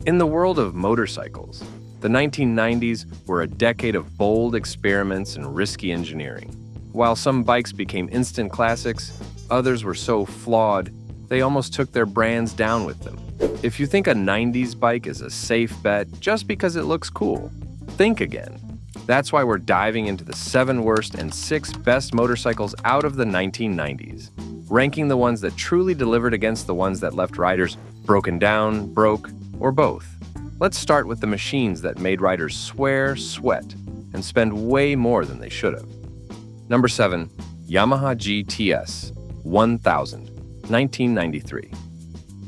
In the world of motorcycles, the 1990s were a decade of bold experiments and risky engineering. While some bikes became instant classics, others were so flawed, they almost took their brands down with them. If you think a 90s bike is a safe bet just because it looks cool, think again. That's why we're diving into the 7 worst and 6 best motorcycles out of the 1990s, ranking the ones that truly delivered against the ones that left riders broken down, broke, or both. Let's start with the machines that made riders swear, sweat, and spend way more than they should have. Number 7. Yamaha GTS 1000, 1993.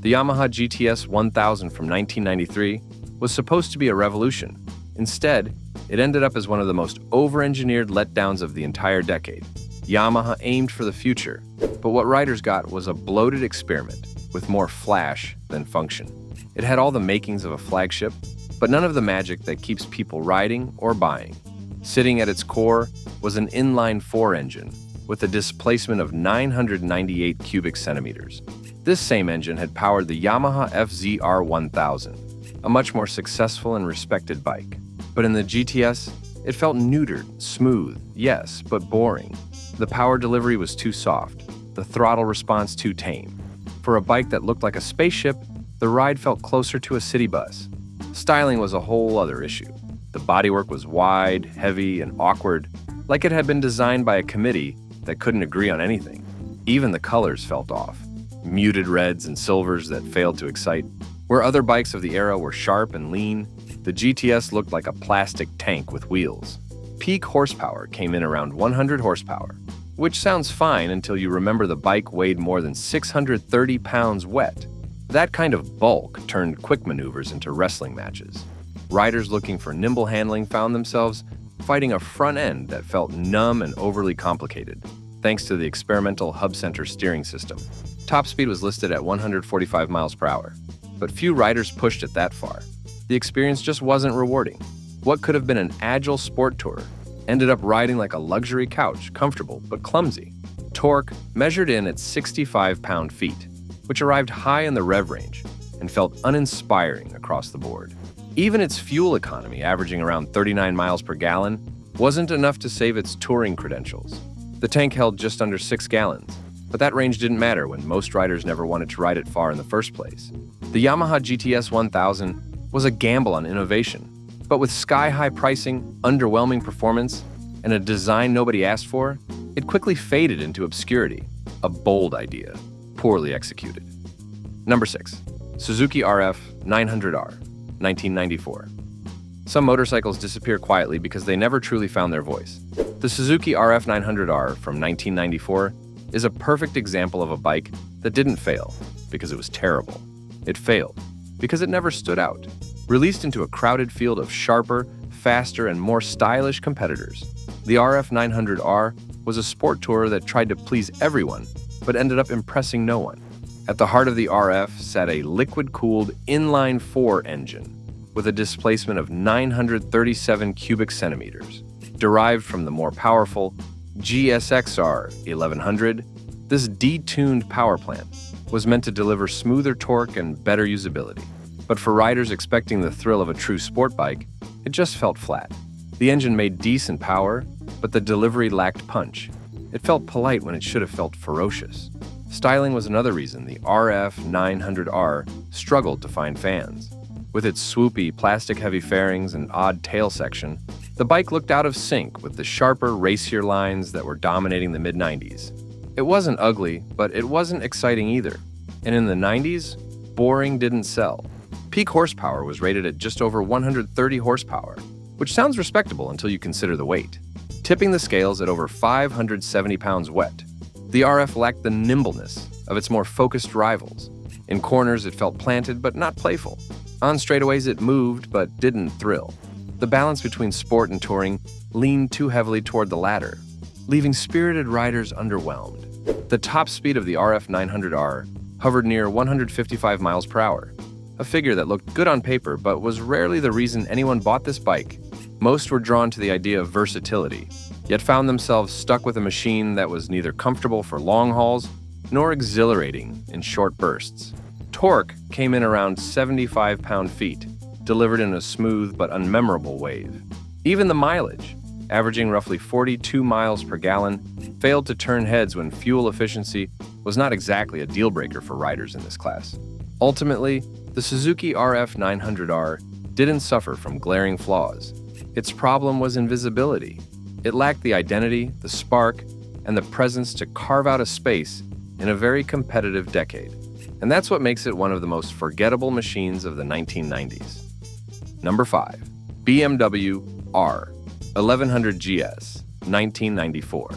The Yamaha GTS 1000 from 1993 was supposed to be a revolution. Instead, it ended up as one of the most over-engineered letdowns of the entire decade. Yamaha aimed for the future, but what riders got was a bloated experiment with more flash than function. It had all the makings of a flagship, but none of the magic that keeps people riding or buying. Sitting at its core was an inline-4 engine with a displacement of 998 cubic centimeters. This same engine had powered the Yamaha FZR1000, a much more successful and respected bike. But in the GTS, it felt neutered, smooth, yes, but boring. The power delivery was too soft, the throttle response too tame. For a bike that looked like a spaceship, the ride felt closer to a city bus. Styling was a whole other issue. The bodywork was wide, heavy, and awkward, like it had been designed by a committee that couldn't agree on anything. Even the colors felt off. Muted reds and silvers that failed to excite. Where other bikes of the era were sharp and lean, the GTS looked like a plastic tank with wheels. Peak horsepower came in around 100 horsepower, which sounds fine until you remember the bike weighed more than 630 pounds wet. That kind of bulk turned quick maneuvers into wrestling matches. Riders looking for nimble handling found themselves fighting a front end that felt numb and overly complicated, thanks to the experimental hub-center steering system. Top speed was listed at 145 miles per hour, but few riders pushed it that far. The experience just wasn't rewarding. What could have been an agile sport tourer ended up riding like a luxury couch, comfortable but clumsy. Torque measured in at 65 pound-feet, which arrived high in the rev range and felt uninspiring across the board. Even its fuel economy, averaging around 39 miles per gallon, wasn't enough to save its touring credentials. The tank held just under 6 gallons, but that range didn't matter when most riders never wanted to ride it far in the first place. The Yamaha GTS 1000 was a gamble on innovation, but with sky-high pricing, underwhelming performance, and a design nobody asked for, it quickly faded into obscurity. A bold idea, poorly executed. Number 6. Suzuki RF900R, 1994. Some motorcycles disappear quietly because they never truly found their voice. The Suzuki RF900R from 1994 is a perfect example of a bike that didn't fail because it was terrible. It failed because it never stood out. Released into a crowded field of sharper, faster, and more stylish competitors, the RF900R was a sport tourer that tried to please everyone but ended up impressing no one. At the heart of the RF sat a liquid-cooled inline-4 engine with a displacement of 937 cubic centimeters. Derived from the more powerful GSX-R 1100, this detuned power plant was meant to deliver smoother torque and better usability. But for riders expecting the thrill of a true sport bike, it just felt flat. The engine made decent power, but the delivery lacked punch. It felt polite when it should have felt ferocious. Styling was another reason the RF900R struggled to find fans. With its swoopy, plastic-heavy fairings and odd tail section, the bike looked out of sync with the sharper, racier lines that were dominating the mid-90s. It wasn't ugly, but it wasn't exciting either. And in the 90s, boring didn't sell. Peak horsepower was rated at just over 130 horsepower, which sounds respectable until you consider the weight. Tipping the scales at over 570 pounds wet, the RF lacked the nimbleness of its more focused rivals. In corners, it felt planted but not playful. On straightaways, it moved but didn't thrill. The balance between sport and touring leaned too heavily toward the latter, leaving spirited riders underwhelmed. The top speed of the RF900R hovered near 155 miles per hour, a figure that looked good on paper but was rarely the reason anyone bought this bike. Most were drawn to the idea of versatility, yet found themselves stuck with a machine that was neither comfortable for long hauls nor exhilarating in short bursts. Torque came in around 75 pound-feet, delivered in a smooth but unmemorable wave. Even the mileage, averaging roughly 42 miles per gallon, failed to turn heads when fuel efficiency was not exactly a deal-breaker for riders in this class. Ultimately, the Suzuki RF900R didn't suffer from glaring flaws. Its problem was invisibility. It lacked the identity, the spark, and the presence to carve out a space in a very competitive decade. And that's what makes it one of the most forgettable machines of the 1990s. Number 5. BMW R1100 GS, 1994.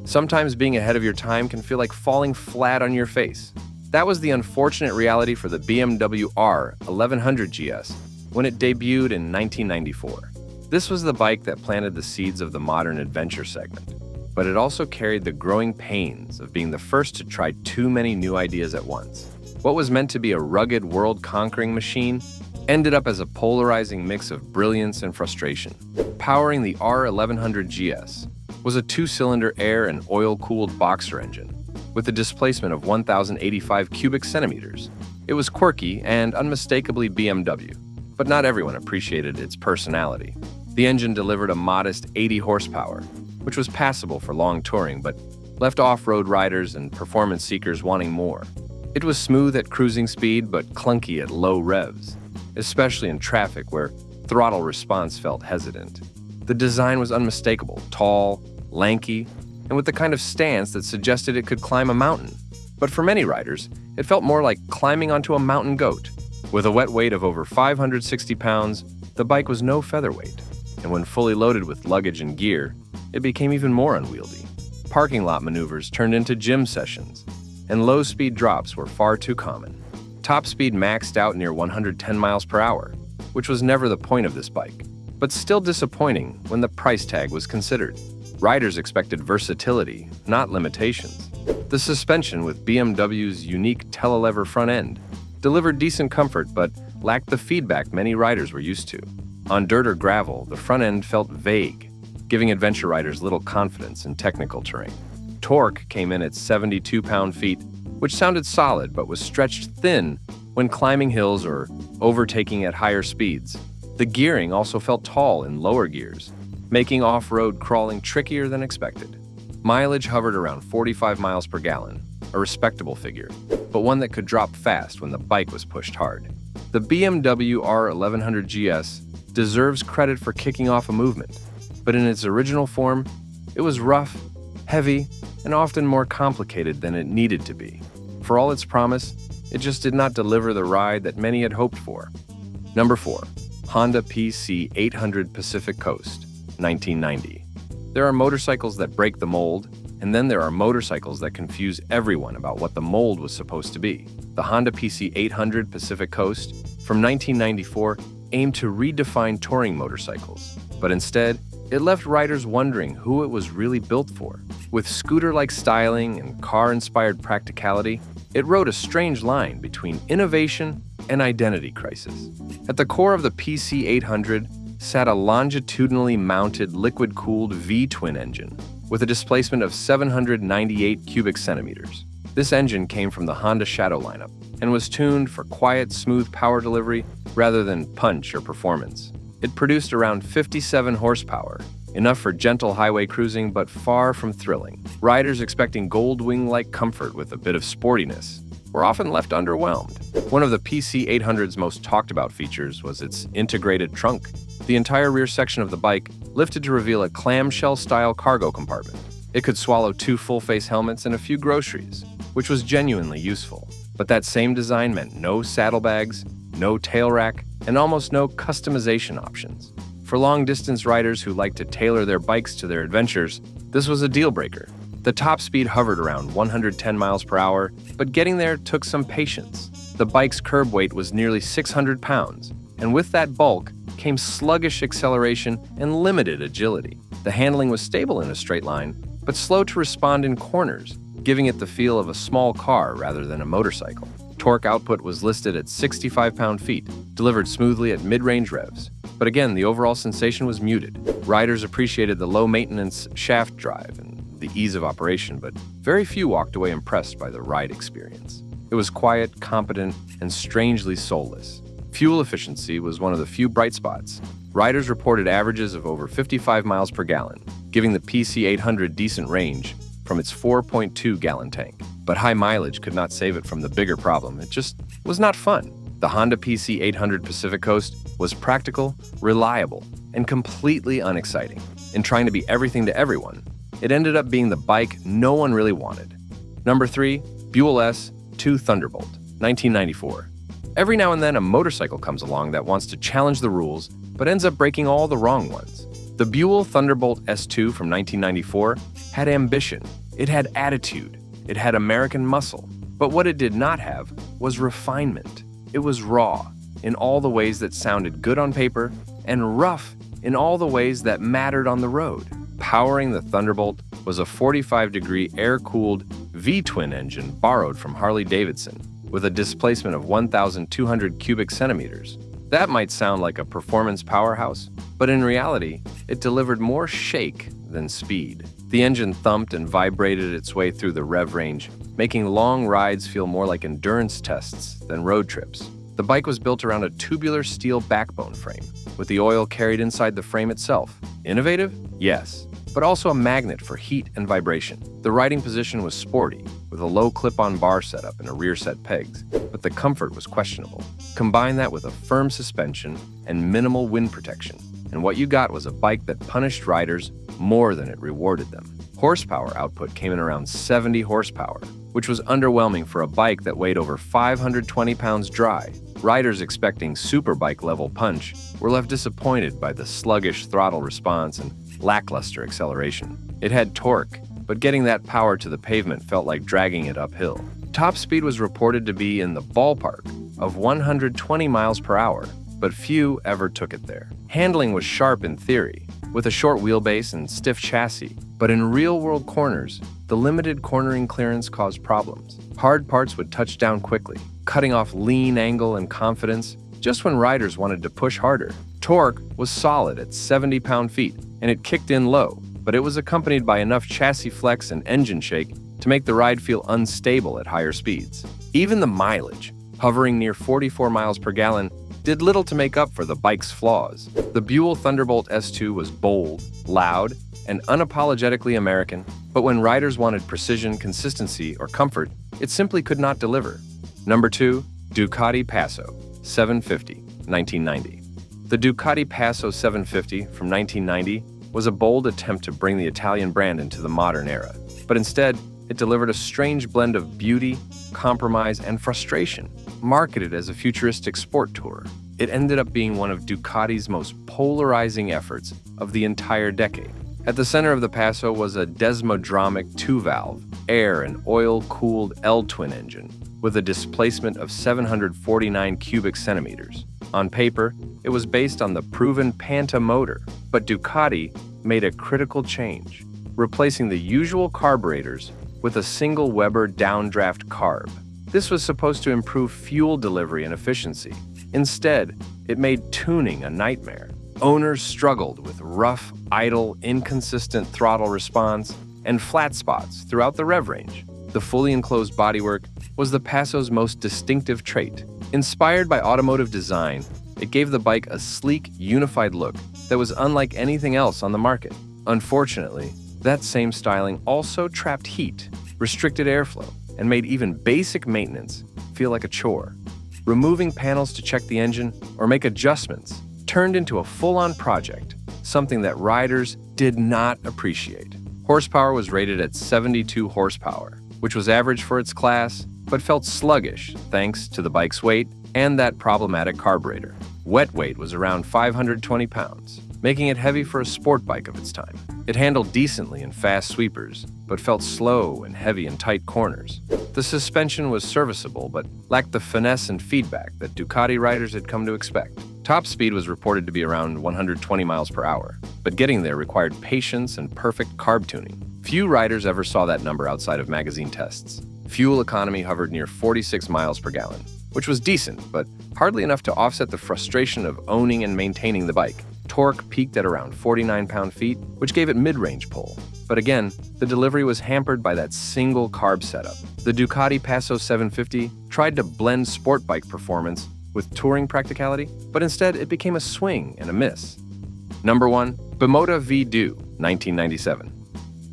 Sometimes being ahead of your time can feel like falling flat on your face. That was the unfortunate reality for the BMW R1100 GS when it debuted in 1994. This was the bike that planted the seeds of the modern adventure segment, but it also carried the growing pains of being the first to try too many new ideas at once. What was meant to be a rugged, world-conquering machine ended up as a polarizing mix of brilliance and frustration. Powering the R1100 GS was a two-cylinder air and oil-cooled boxer engine with a displacement of 1,085 cubic centimeters. It was quirky and unmistakably BMW, but not everyone appreciated its personality. The engine delivered a modest 80 horsepower, which was passable for long touring, but left off-road riders and performance seekers wanting more. It was smooth at cruising speed, but clunky at low revs, especially in traffic where throttle response felt hesitant. The design was unmistakable, tall, lanky, and with the kind of stance that suggested it could climb a mountain. But for many riders, it felt more like climbing onto a mountain goat. With a wet weight of over 560 pounds, the bike was no featherweight, and when fully loaded with luggage and gear, it became even more unwieldy. Parking lot maneuvers turned into gym sessions, and low-speed drops were far too common. Top speed maxed out near 110 miles per hour, which was never the point of this bike, but still disappointing when the price tag was considered. Riders expected versatility, not limitations. The suspension with BMW's unique telelever front end delivered decent comfort but lacked the feedback many riders were used to. On dirt or gravel, the front end felt vague, giving adventure riders little confidence in technical terrain. Torque came in at 72 pound-feet, which sounded solid but was stretched thin when climbing hills or overtaking at higher speeds. The gearing also felt tall in lower gears, making off-road crawling trickier than expected. Mileage hovered around 45 miles per gallon, a respectable figure, but one that could drop fast when the bike was pushed hard. The BMW R1100 GS deserves credit for kicking off a movement, but in its original form, it was rough, heavy, and often more complicated than it needed to be. For all its promise, it just did not deliver the ride that many had hoped for. Number 4. Honda PC800 Pacific Coast, 1990. There are motorcycles that break the mold, and then there are motorcycles that confuse everyone about what the mold was supposed to be. The Honda PC800 Pacific Coast from 1994 aimed to redefine touring motorcycles, but instead, it left riders wondering who it was really built for. With scooter-like styling and car-inspired practicality, it rode a strange line between innovation and identity crisis. At the core of the PC800 sat a longitudinally mounted liquid-cooled V-twin engine with a displacement of 798 cubic centimeters. This engine came from the Honda Shadow lineup and was tuned for quiet, smooth power delivery rather than punch or performance. It produced around 57 horsepower, enough for gentle highway cruising but far from thrilling. Riders expecting Goldwing-like comfort with a bit of sportiness were often left underwhelmed. One of the PC800's most talked about features was its integrated trunk. The entire rear section of the bike lifted to reveal a clamshell-style cargo compartment. It could swallow 2 full-face helmets and a few groceries, which was genuinely useful. But that same design meant no saddlebags, no tail rack, and almost no customization options. For long-distance riders who like to tailor their bikes to their adventures, this was a deal-breaker. The top speed hovered around 110 miles per hour, but getting there took some patience. The bike's curb weight was nearly 600 pounds, and with that bulk came sluggish acceleration and limited agility. The handling was stable in a straight line, but slow to respond in corners, giving it the feel of a small car rather than a motorcycle. Torque output was listed at 65 pound-feet, delivered smoothly at mid-range revs. But again, the overall sensation was muted. Riders appreciated the low-maintenance shaft drive and the ease of operation, but very few walked away impressed by the ride experience. It was quiet, competent, and strangely soulless. Fuel efficiency was one of the few bright spots. Riders reported averages of over 55 miles per gallon, giving the PC800 decent range from its 4.2-gallon tank. But high mileage could not save it from the bigger problem. It just was not fun. The Honda PC800 Pacific Coast was practical, reliable, and completely unexciting. In trying to be everything to everyone, it ended up being the bike no one really wanted. Number 3, Buell S2 Thunderbolt, 1994. Every now and then a motorcycle comes along that wants to challenge the rules, but ends up breaking all the wrong ones. The Buell Thunderbolt S2 from 1994 had ambition, it had attitude, it had American muscle. But what it did not have was refinement. It was raw in all the ways that sounded good on paper and rough in all the ways that mattered on the road. Powering the Thunderbolt was a 45-degree air-cooled V-twin engine borrowed from Harley-Davidson with a displacement of 1,200 cubic centimeters. That might sound like a performance powerhouse, but in reality, it delivered more shake than speed. The engine thumped and vibrated its way through the rev range, making long rides feel more like endurance tests than road trips. The bike was built around a tubular steel backbone frame, with the oil carried inside the frame itself. Innovative? Yes, but also a magnet for heat and vibration. The riding position was sporty, with a low clip-on bar setup and a rear set pegs, but the comfort was questionable. Combine that with a firm suspension and minimal wind protection, and what you got was a bike that punished riders more than it rewarded them. Horsepower output came in around 70 horsepower, which was underwhelming for a bike that weighed over 520 pounds dry. Riders expecting superbike-level punch were left disappointed by the sluggish throttle response and lackluster acceleration. It had torque, but getting that power to the pavement felt like dragging it uphill. Top speed was reported to be in the ballpark of 120 miles per hour, but few ever took it there. Handling was sharp in theory, with a short wheelbase and stiff chassis, but in real-world corners, the limited cornering clearance caused problems. Hard parts would touch down quickly, cutting off lean angle and confidence just when riders wanted to push harder. Torque was solid at 70 pound-feet, and it kicked in low, but it was accompanied by enough chassis flex and engine shake to make the ride feel unstable at higher speeds. Even the mileage, hovering near 44 miles per gallon, did little to make up for the bike's flaws. The Buell Thunderbolt S2 was bold, loud, and unapologetically American, but when riders wanted precision, consistency, or comfort, it simply could not deliver. Number 2, Ducati Paso 750, 1990. The Ducati Paso 750 from 1990 was a bold attempt to bring the Italian brand into the modern era, but instead, it delivered a strange blend of beauty, compromise, and frustration. Marketed as a futuristic sport tourer, it ended up being one of Ducati's most polarizing efforts of the entire decade. At the center of the Paso was a desmodromic 2-valve, air and oil-cooled L-twin engine with a displacement of 749 cubic centimeters. On paper, it was based on the proven Panta motor, but Ducati made a critical change, replacing the usual carburetors with a single Weber downdraft carb. This was supposed to improve fuel delivery and efficiency. Instead, it made tuning a nightmare. Owners struggled with rough, idle, inconsistent throttle response and flat spots throughout the rev range. The fully enclosed bodywork was the Paso's most distinctive trait. Inspired by automotive design, it gave the bike a sleek, unified look that was unlike anything else on the market. Unfortunately, that same styling also trapped heat, restricted airflow, and made even basic maintenance feel like a chore. Removing panels to check the engine or make adjustments turned into a full-on project, something that riders did not appreciate. Horsepower was rated at 72 horsepower, which was average for its class, but felt sluggish thanks to the bike's weight and that problematic carburetor. Wet weight was around 520 pounds, making it heavy for a sport bike of its time. It handled decently in fast sweepers, but felt slow and heavy in tight corners. The suspension was serviceable, but lacked the finesse and feedback that Ducati riders had come to expect. Top speed was reported to be around 120 miles per hour, but getting there required patience and perfect carb tuning. Few riders ever saw that number outside of magazine tests. Fuel economy hovered near 46 miles per gallon, which was decent, but hardly enough to offset the frustration of owning and maintaining the bike. Torque peaked at around 49 pound-feet, which gave it mid-range pull. But again, the delivery was hampered by that single carb setup. The Ducati Paso 750 tried to blend sport bike performance with touring practicality, but instead it became a swing and a miss. Number 1. Bimota V-Due, 1997.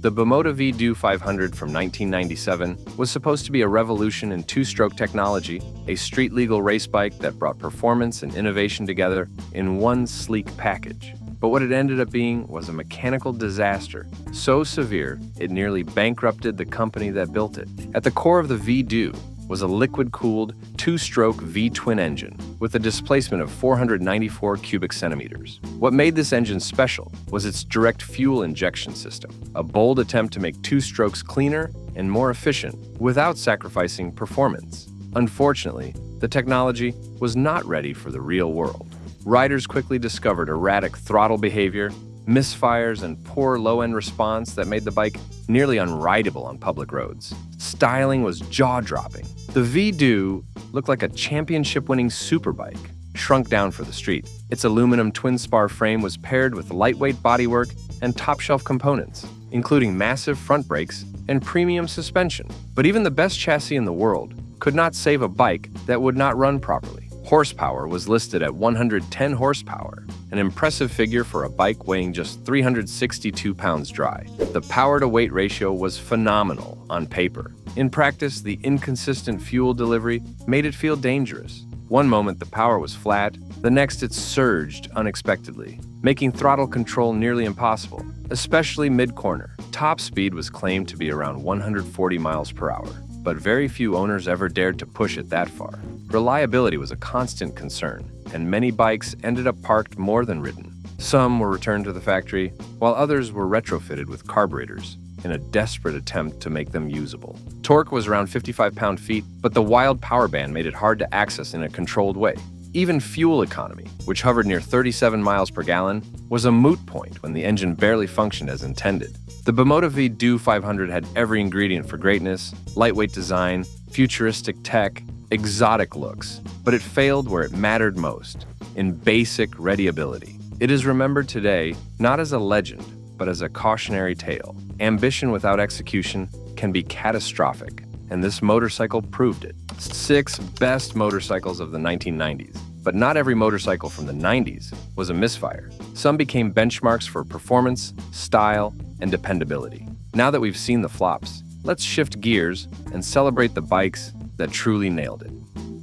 The Bimota V-Due 500 from 1997 was supposed to be a revolution in two-stroke technology, a street-legal race bike that brought performance and innovation together in one sleek package. But what it ended up being was a mechanical disaster, so severe it nearly bankrupted the company that built it. At the core of the V-Due was a liquid-cooled, two-stroke V-twin engine with a displacement of 494 cubic centimeters. What made this engine special was its direct fuel injection system, a bold attempt to make two strokes cleaner and more efficient without sacrificing performance. Unfortunately, the technology was not ready for the real world. Riders quickly discovered erratic throttle behavior, misfires, and poor low-end response that made the bike nearly unrideable on public roads. Styling was jaw-dropping. The V-Due looked like a championship-winning superbike, shrunk down for the street. Its aluminum twin-spar frame was paired with lightweight bodywork and top-shelf components, including massive front brakes and premium suspension. But even the best chassis in the world could not save a bike that would not run properly. Horsepower was listed at 110 horsepower, an impressive figure for a bike weighing just 362 pounds dry. The power-to-weight ratio was phenomenal on paper. In practice, the inconsistent fuel delivery made it feel dangerous. One moment the power was flat, the next it surged unexpectedly, making throttle control nearly impossible, especially mid-corner. Top speed was claimed to be around 140 miles per hour, but very few owners ever dared to push it that far. Reliability was a constant concern, and many bikes ended up parked more than ridden. Some were returned to the factory, while others were retrofitted with carburetors in a desperate attempt to make them usable. Torque was around 55 pound-feet, but the wild power band made it hard to access in a controlled way. Even fuel economy, which hovered near 37 miles per gallon, was a moot point when the engine barely functioned as intended. The Bimota V-Due 500 had every ingredient for greatness: lightweight design, futuristic tech, exotic looks, but it failed where it mattered most, in basic readyability. It is remembered today not as a legend, but as a cautionary tale. Ambition without execution can be catastrophic, and this motorcycle proved it. 6 best motorcycles of the 1990s. But not every motorcycle from the 90s was a misfire. Some became benchmarks for performance, style, and dependability. Now that we've seen the flops, let's shift gears and celebrate the bikes that truly nailed it.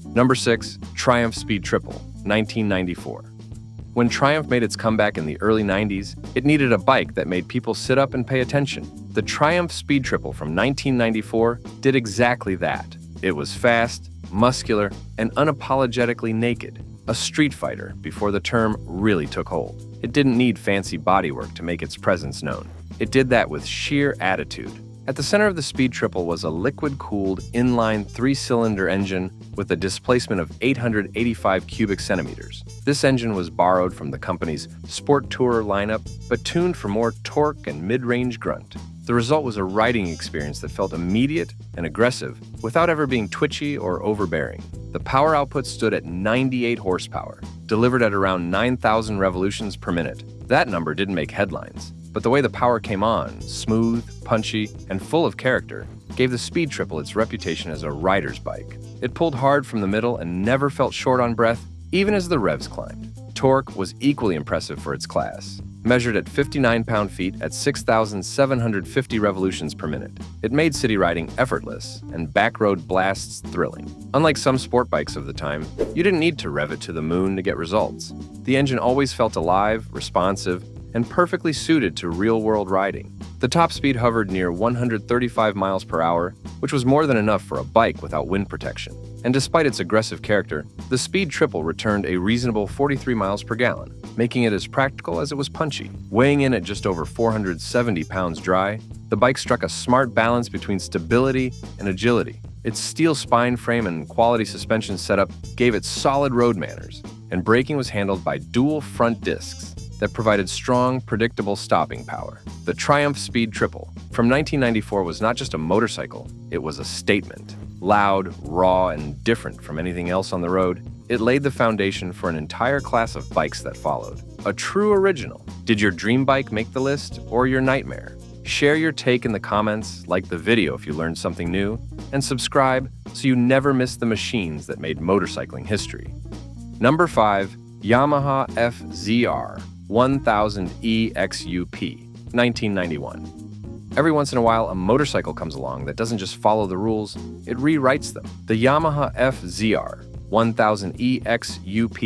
Number 6, Triumph Speed Triple, 1994. When Triumph made its comeback in the early 90s, it needed a bike that made people sit up and pay attention. The Triumph Speed Triple from 1994 did exactly that. It was fast, muscular, and unapologetically naked. A street fighter before the term really took hold. It didn't need fancy bodywork to make its presence known. It did that with sheer attitude. At the center of the Speed Triple was a liquid-cooled, inline 3-cylinder engine with a displacement of 885 cubic centimeters. This engine was borrowed from the company's Sport Tourer lineup, but tuned for more torque and mid-range grunt. The result was a riding experience that felt immediate and aggressive without ever being twitchy or overbearing. The power output stood at 98 horsepower, delivered at around 9,000 revolutions per minute. That number didn't make headlines, but the way the power came on, smooth, punchy, and full of character, gave the Speed Triple its reputation as a rider's bike. It pulled hard from the middle and never felt short on breath, even as the revs climbed. Torque was equally impressive for its class. Measured at 59 pound-feet at 6,750 revolutions per minute. It made city riding effortless and back-road blasts thrilling. Unlike some sport bikes of the time, you didn't need to rev it to the moon to get results. The engine always felt alive, responsive, and perfectly suited to real-world riding. The top speed hovered near 135 miles per hour, which was more than enough for a bike without wind protection. And despite its aggressive character, the Speed Triple returned a reasonable 43 miles per gallon, making it as practical as it was punchy. Weighing in at just over 470 pounds dry, the bike struck a smart balance between stability and agility. Its steel spine frame and quality suspension setup gave it solid road manners, and braking was handled by dual front discs that provided strong, predictable stopping power. The Triumph Speed Triple from 1994 was not just a motorcycle, it was a statement. Loud, raw, and different from anything else on the road, It laid the foundation for an entire class of bikes that followed. A true original. Did your dream bike make the list or your nightmare? Share your take in the comments, like the video if you learned something new, and subscribe so you never miss the machines that made motorcycling history. Number 5. Yamaha FZR1000 EXUP, 1991. Every once in a while, a motorcycle comes along that doesn't just follow the rules, it rewrites them. The Yamaha FZR1000 EXUP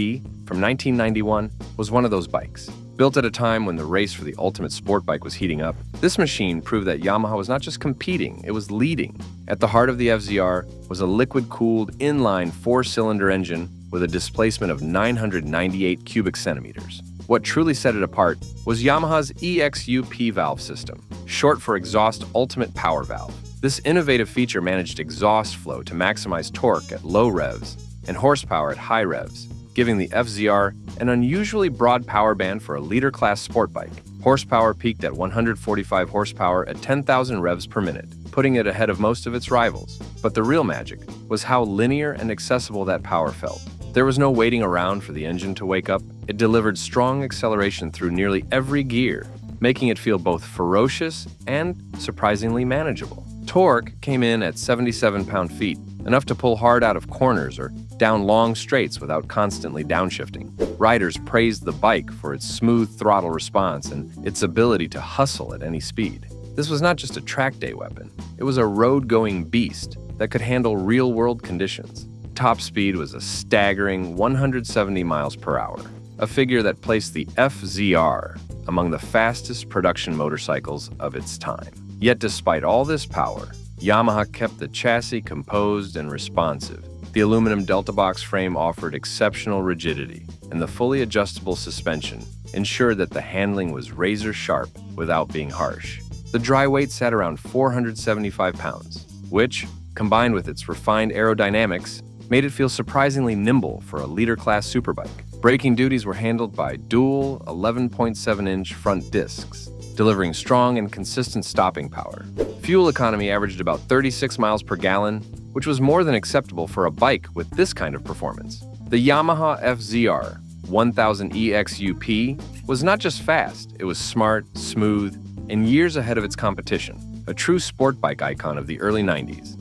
from 1991 was one of those bikes. Built at a time when the race for the ultimate sport bike was heating up, this machine proved that Yamaha was not just competing, it was leading. At the heart of the FZR was a liquid-cooled inline 4-cylinder engine with a displacement of 998 cubic centimeters. What truly set it apart was Yamaha's EXUP valve system, short for Exhaust Ultimate Power Valve. This innovative feature managed exhaust flow to maximize torque at low revs and horsepower at high revs, giving the FZR an unusually broad power band for a leader-class sport bike. Horsepower peaked at 145 horsepower at 10,000 revs per minute, putting it ahead of most of its rivals. But the real magic was how linear and accessible that power felt. There was no waiting around for the engine to wake up. It delivered strong acceleration through nearly every gear, making it feel both ferocious and surprisingly manageable. Torque came in at 77 pound-feet, enough to pull hard out of corners or down long straights without constantly downshifting. Riders praised the bike for its smooth throttle response and its ability to hustle at any speed. This was not just a track day weapon, it was a road-going beast that could handle real-world conditions. Top speed was a staggering 170 miles per hour, a figure that placed the FZR among the fastest production motorcycles of its time. Yet despite all this power, Yamaha kept the chassis composed and responsive. The aluminum delta box frame offered exceptional rigidity, and the fully adjustable suspension ensured that the handling was razor-sharp without being harsh. The dry weight sat around 475 pounds, which, combined with its refined aerodynamics, made it feel surprisingly nimble for a leader-class superbike. Braking duties were handled by dual 11.7-inch front discs, delivering strong and consistent stopping power. Fuel economy averaged about 36 miles per gallon, which was more than acceptable for a bike with this kind of performance. The Yamaha FZR 1000 EXUP was not just fast, it was smart, smooth, and years ahead of its competition, a true sport bike icon of the early 90s.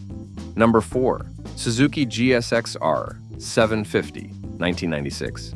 Number 4. Suzuki GSX-R750, 1996.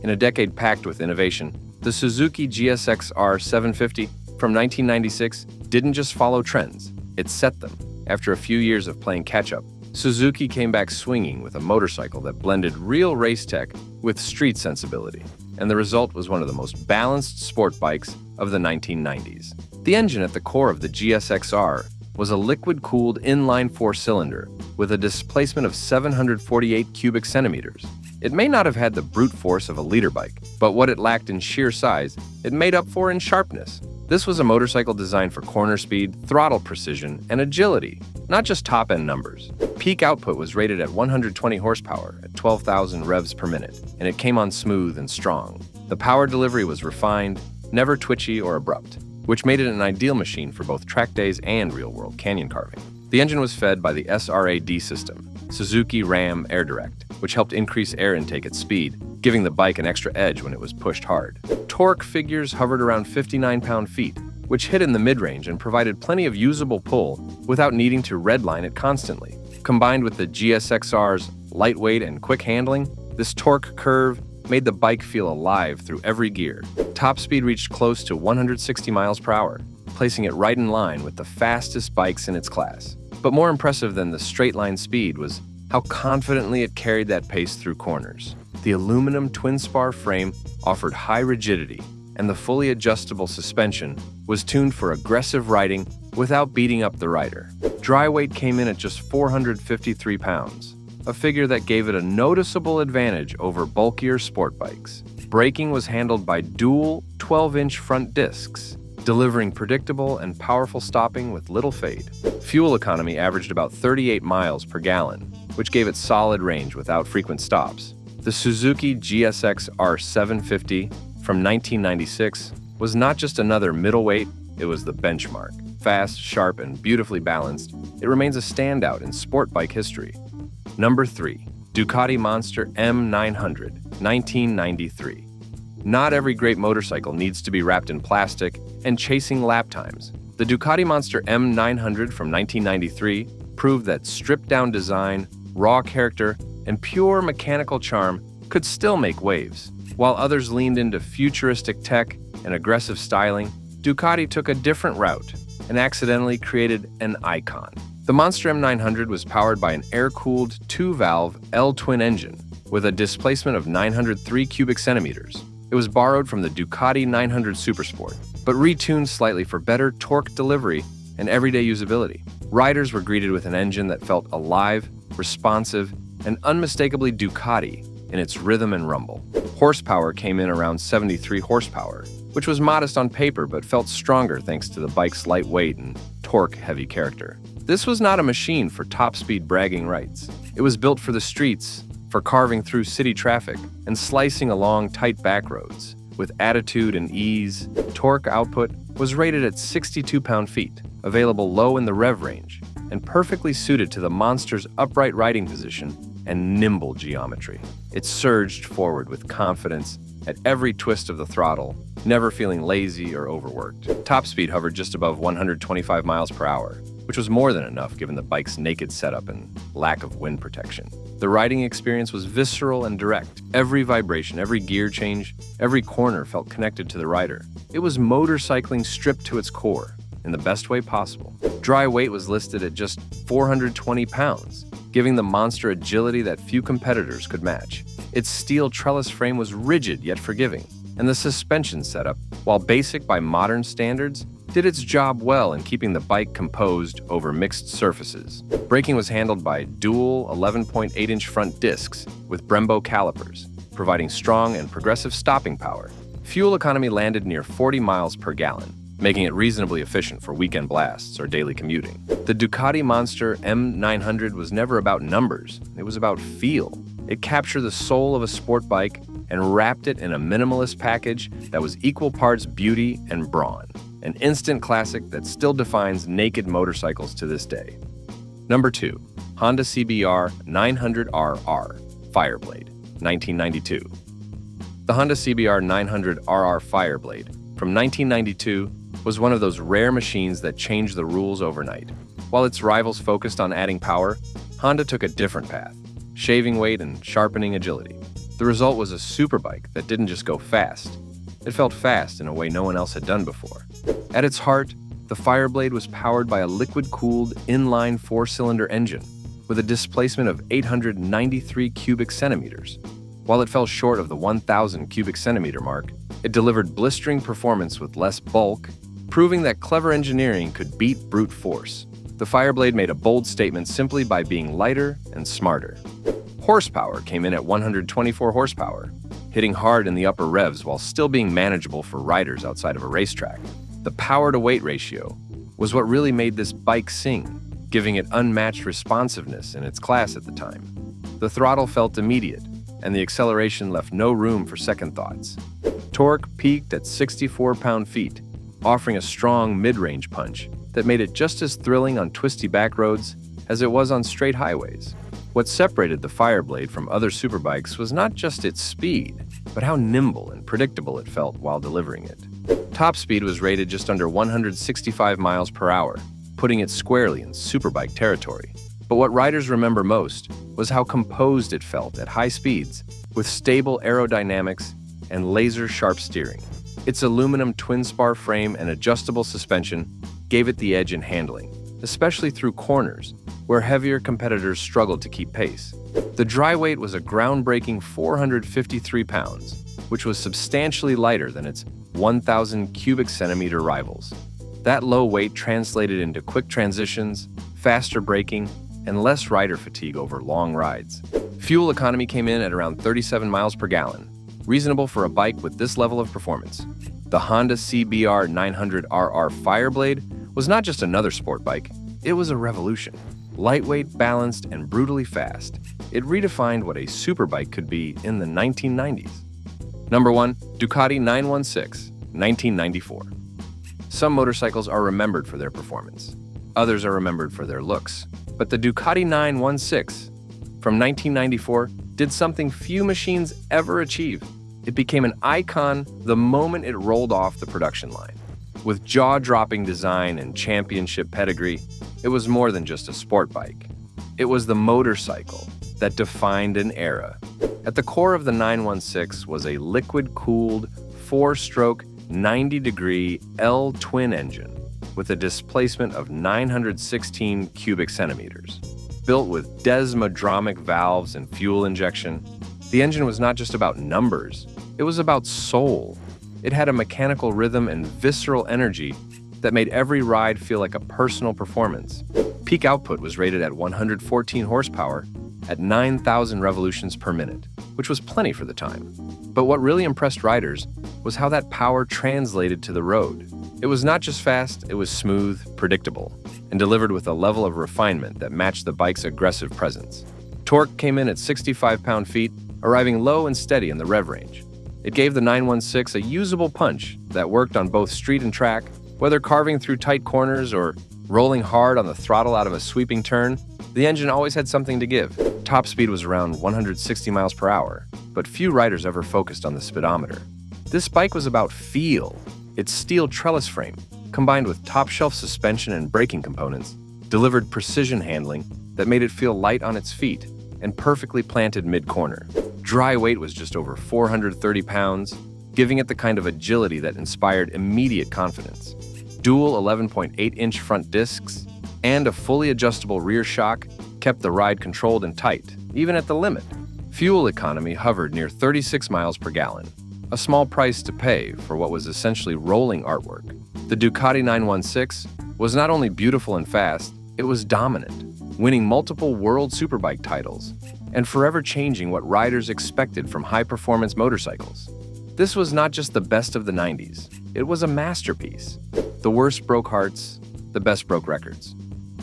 In a decade packed with innovation, the Suzuki GSX-R750 from 1996 didn't just follow trends, it set them. After a few years of playing catch-up, Suzuki came back swinging with a motorcycle that blended real race tech with street sensibility, and the result was one of the most balanced sport bikes of the 1990s. The engine at the core of the GSX-R was a liquid-cooled inline 4-cylinder with a displacement of 748 cubic centimeters. It may not have had the brute force of a leader bike, but what it lacked in sheer size, it made up for in sharpness. This was a motorcycle designed for corner speed, throttle precision, and agility, not just top-end numbers. Peak output was rated at 120 horsepower at 12,000 revs per minute, and it came on smooth and strong. The power delivery was refined, never twitchy or abrupt, which made it an ideal machine for both track days and real-world canyon carving. The engine was fed by the SRAD system, Suzuki Ram Air Direct, which helped increase air intake at speed, giving the bike an extra edge when it was pushed hard. Torque figures hovered around 59 pound-feet, which hit in the mid-range and provided plenty of usable pull without needing to redline it constantly. Combined with the GSX-R's lightweight and quick handling, this torque curve made the bike feel alive through every gear. Top speed reached close to 160 miles per hour, placing it right in line with the fastest bikes in its class. But more impressive than the straight-line speed was how confidently it carried that pace through corners. The aluminum twin-spar frame offered high rigidity, and the fully adjustable suspension was tuned for aggressive riding without beating up the rider. Dry weight came in at just 453 pounds, a figure that gave it a noticeable advantage over bulkier sport bikes. Braking was handled by dual 12-inch front discs, delivering predictable and powerful stopping with little fade. Fuel economy averaged about 38 miles per gallon, which gave it solid range without frequent stops. The Suzuki GSX-R750 from 1996 was not just another middleweight, it was the benchmark. Fast, sharp, and beautifully balanced, it remains a standout in sport bike history. Number 3. Ducati Monster M900, 1993. Not every great motorcycle needs to be wrapped in plastic and chasing lap times. The Ducati Monster M900 from 1993 proved that stripped-down design, raw character, and pure mechanical charm could still make waves. While others leaned into futuristic tech and aggressive styling, Ducati took a different route and accidentally created an icon. The Monster M900 was powered by an air-cooled 2-valve L-twin engine with a displacement of 903 cubic centimeters. It was borrowed from the Ducati 900 Supersport, but retuned slightly for better torque delivery and everyday usability. Riders were greeted with an engine that felt alive, responsive, and unmistakably Ducati in its rhythm and rumble. Horsepower came in around 73 horsepower, which was modest on paper but felt stronger thanks to the bike's lightweight and torque-heavy character. This was not a machine for top-speed bragging rights. It was built for the streets, for carving through city traffic and slicing along tight back roads. With attitude and ease, torque output was rated at 62 pound-feet, available low in the rev range, and perfectly suited to the Monster's upright riding position and nimble geometry. It surged forward with confidence at every twist of the throttle, never feeling lazy or overworked. Top speed hovered just above 125 miles per hour, which was more than enough given the bike's naked setup and lack of wind protection. The riding experience was visceral and direct. Every vibration, every gear change, every corner felt connected to the rider. It was motorcycling stripped to its core, in the best way possible. Dry weight was listed at just 420 pounds, giving the Monster agility that few competitors could match. Its steel trellis frame was rigid yet forgiving, and the suspension setup, while basic by modern standards, did its job well in keeping the bike composed over mixed surfaces. Braking was handled by dual 11.8-inch front discs with Brembo calipers, providing strong and progressive stopping power. Fuel economy landed near 40 miles per gallon, making it reasonably efficient for weekend blasts or daily commuting. The Ducati Monster M900 was never about numbers, it was about feel. It captured the soul of a sport bike and wrapped it in a minimalist package that was equal parts beauty and brawn. An instant classic that still defines naked motorcycles to this day. Number 2. Honda CBR 900RR Fireblade, 1992. The Honda CBR 900RR Fireblade from 1992 was one of those rare machines that changed the rules overnight. While its rivals focused on adding power, Honda took a different path, shaving weight and sharpening agility. The result was a superbike that didn't just go fast. It felt fast in a way no one else had done before. At its heart, the Fireblade was powered by a liquid-cooled inline 4-cylinder engine with a displacement of 893 cubic centimeters. While it fell short of the 1,000 cubic centimeter mark, it delivered blistering performance with less bulk, proving that clever engineering could beat brute force. The Fireblade made a bold statement simply by being lighter and smarter. Horsepower came in at 124 horsepower, hitting hard in the upper revs while still being manageable for riders outside of a racetrack. The power-to-weight ratio was what really made this bike sing, giving it unmatched responsiveness in its class at the time. The throttle felt immediate, and the acceleration left no room for second thoughts. Torque peaked at 64 pound-feet, offering a strong mid-range punch that made it just as thrilling on twisty back roads as it was on straight highways. What separated the Fireblade from other superbikes was not just its speed, but how nimble and predictable it felt while delivering it. Top speed was rated just under 165 miles per hour, putting it squarely in superbike territory. But what riders remember most was how composed it felt at high speeds, with stable aerodynamics and laser-sharp steering. Its aluminum twin-spar frame and adjustable suspension gave it the edge in handling, especially through corners, where heavier competitors struggled to keep pace. The dry weight was a groundbreaking 453 pounds, which was substantially lighter than its 1,000 cubic centimeter rivals. That low weight translated into quick transitions, faster braking, and less rider fatigue over long rides. Fuel economy came in at around 37 miles per gallon, reasonable for a bike with this level of performance. The Honda CBR 900RR Fireblade was not just another sport bike, it was a revolution. Lightweight, balanced, and brutally fast, it redefined what a superbike could be in the 1990s. Number 1. Ducati 916, 1994. Some motorcycles are remembered for their performance. Others are remembered for their looks. But the Ducati 916 from 1994 did something few machines ever achieved. It became an icon the moment it rolled off the production line. With jaw-dropping design and championship pedigree, it was more than just a sport bike. It was the motorcycle that defined an era. At the core of the 916 was a liquid-cooled, 4-stroke, 90-degree L-twin engine with a displacement of 916 cubic centimeters. Built with desmodromic valves and fuel injection, the engine was not just about numbers, it was about soul. It had a mechanical rhythm and visceral energy that made every ride feel like a personal performance. Peak output was rated at 114 horsepower at 9,000 revolutions per minute, which was plenty for the time. But what really impressed riders was how that power translated to the road. It was not just fast, it was smooth, predictable, and delivered with a level of refinement that matched the bike's aggressive presence. Torque came in at 65 pound-feet, arriving low and steady in the rev range. It gave the 916 a usable punch that worked on both street and track, whether carving through tight corners or rolling hard on the throttle out of a sweeping turn. The engine always had something to give. Top speed was around 160 miles per hour, but few riders ever focused on the speedometer. This bike was about feel. Its steel trellis frame, combined with top-shelf suspension and braking components, delivered precision handling that made it feel light on its feet and perfectly planted mid-corner. Dry weight was just over 430 pounds, giving it the kind of agility that inspired immediate confidence. Dual 11.8-inch front discs and a fully adjustable rear shock kept the ride controlled and tight, even at the limit. Fuel economy hovered near 36 miles per gallon, a small price to pay for what was essentially rolling artwork. The Ducati 916 was not only beautiful and fast, it was dominant, winning multiple world superbike titles and forever changing what riders expected from high-performance motorcycles. This was not just the best of the 90s, it was a masterpiece. The worst broke hearts, the best broke records.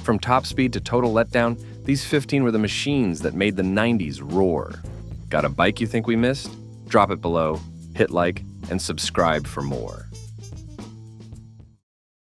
From top speed to total letdown, these 15 were the machines that made the 90s roar. Got a bike you think we missed? Drop it below, hit like, and subscribe for more.